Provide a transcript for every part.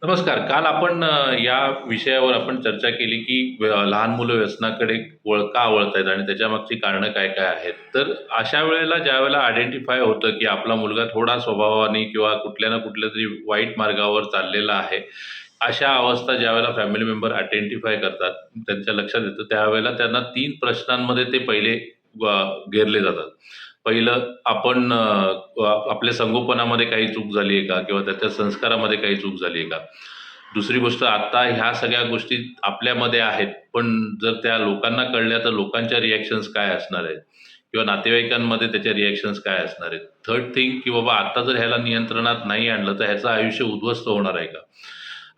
नमस्कार. काल आपण या विषयावर आपण चर्चा केली, की लहान मुलं व्यसनाकडे का वळतायत आणि त्याच्यामागची कारणं काय-काय आहेत. तर अशा वेळेला ज्यावेळेला आयडेंटिफाय होतं, की आपला मुलगा थोडा स्वभावाने किंवा कुठल्या ना कुठल्यातरी वाईट मार्गावर चाललेला आहे. अशा अवस्था ज्यावेळेला फॅमिली मेंबर आयडेंटिफाय करतात, त्यांच्या लक्षात येतं, त्यावेळेला त्यांना 3 प्रश्नांमध्ये ते पहिले घेरले जातात. पहिलं आपण आपल्या संगोपनामध्ये काही चूक झाली आहे का? किंवा त्याच्या संस्कारामध्ये काही चूक झाली आहे का? दुसरी गोष्ट आता ह्या सगळ्या गोष्टी आपल्यामध्ये आहेत, पण जर त्या लोकांना कळल्या तर लोकांच्या रिएक्शन्स काय असणार आहेत? किंवा नातेवाईकांमध्ये त्याच्या रिएक्शन्स काय असणार आहेत? थर्ड थिंग की बाबा आता जर ह्याला नियंत्रणात नाही आणलं तर ह्याचं आयुष्य उद्ध्वस्त होणार आहे का?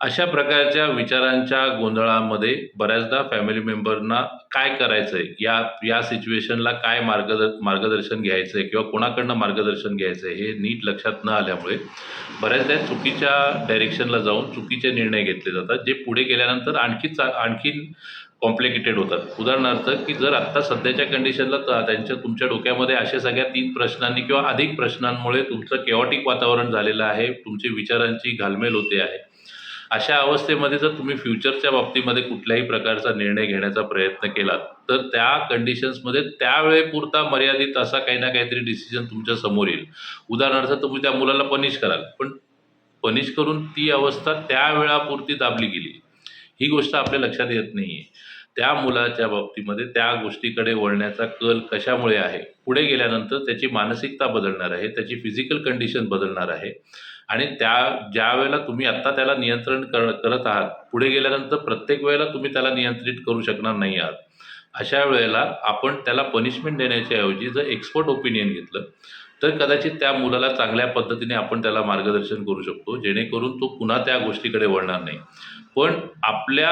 अशा प्रकारच्या विचारांच्या गोंधळामध्ये बऱ्याचदा फॅमिली मेंबरना काय करायचंय, या या सिच्युएशनला काय मार्गदर्शन घ्यायचंय किंवा कोणाकडनं मार्गदर्शन घ्यायचंय हे नीट लक्षात न आल्यामुळे बऱ्याचदा चुकीच्या डायरेक्शनला जाऊन चुकीचे निर्णय घेतले जातात, जे पुढे गेल्यानंतर आणखीन कॉम्प्लिकेटेड होतात. उदाहरणार्थ, की जर आत्ता सध्याच्या कंडिशनला त्यांच्या तुमच्या डोक्यामध्ये अशा सगळ्या 3 प्रश्नांनी किंवा अधिक प्रश्नांमुळे तुमचं केओटिक वातावरण झालेलं आहे, तुमची विचारांची घालमेल होते आहे. अशा अवस्थेमध्ये जर तुम्ही फ्युचरच्या बाबतीमध्ये कुठल्याही प्रकारचा निर्णय घेण्याचा प्रयत्न केलात, तर त्या कंडिशन्समध्ये त्यावेळेपुरता मर्यादित असा काही ना काहीतरी डिसिजन तुमच्या समोर येईल. उदाहरणार्थ तुम्ही त्या मुलाला पनिश कराल, पण पनिश करून ती अवस्था त्या वेळापुरती दाबली गेली. ही गोष्ट आपल्या लक्षात येत नाहीये. त्या मुलाच्या बाबतीमध्ये त्या गोष्टीकडे वळण्याचा कल कशामुळे आहे? पुढे गेल्यानंतर त्याची मानसिकता बदलणार आहे, त्याची फिजिकल कंडिशन बदलणार आहे आणि ज्यावेळेला तुम्ही आत्ता त्याला नियंत्रण करत आहात, पुढे गेल्यानंतर प्रत्येक वेळेला तुम्ही त्याला नियंत्रित करू शकणार नाही आहात. अशा वेळेला आपण त्याला पनिशमेंट देण्याच्या ऐवजी जर एक्सपर्ट ओपिनियन घेतलं, तर कदाचित त्या मुलाला चांगल्या पद्धतीने आपण त्याला मार्गदर्शन करू शकतो, जेणेकरून तो पुन्हा त्या गोष्टीकडे वळणार नाही. पण आपल्या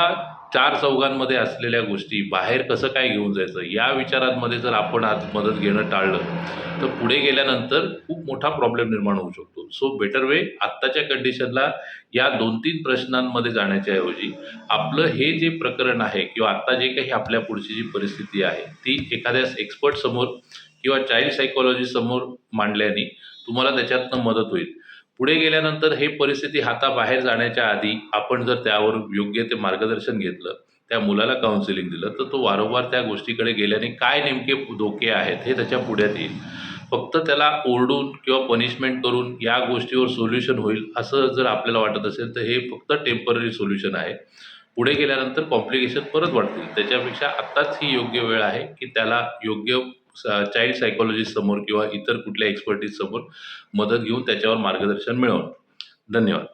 4 चौघांमध्ये असलेल्या गोष्टी बाहेर कसं काय घेऊन जायचं, या विचारांमध्ये जर आपण आज मदत घेणं टाळलं, तर पुढे गेल्यानंतर खूप मोठा प्रॉब्लेम निर्माण होऊ शकतो. सो बेटर वे आत्ताच्या कंडिशनला या 2-3 प्रश्नांमध्ये जाण्याच्या ऐवजी आपलं हे जे प्रकरण आहे किंवा आत्ता जे काही आपल्या पुढची जी परिस्थिती आहे, ती एखाद्या एक्सपर्टसमोर किंवा चाइल्ड सायकॉलॉजिस्टसमोर मांडल्याने तुम्हाला त्याच्यातनं मदत होईल. पुढे गेल्यानंतर हे परिस्थिती हाताबाहेर जाण्याच्या आधी आपण जर त्यावर योग्य ते मार्गदर्शन घेतलं, त्या मुलाला काउन्सिलिंग दिलं, तर तो वारंवार त्या गोष्टीकडे गेल्याने काय नेमके धोके आहेत हे त्याच्या पुढ्यात येईल. फक्त त्याला ओरडून किंवा पनिशमेंट करून या गोष्टीवर सोल्युशन होईल असं जर आपल्याला वाटत असेल, तर हे फक्त टेम्पररी सोल्युशन आहे. पुढे गेल्यानंतर कॉम्प्लिकेशन परत वाढतील. त्याच्यापेक्षा आत्ताच ही योग्य वेळ आहे, की त्याला योग्य चाइल्ड सायकॉलॉजिस्ट समोर किंवा इतर कुठल्या एक्सपर्टीज समोर मदत घेऊन त्याच्यावर मार्गदर्शन मिळवणं. धन्यवाद.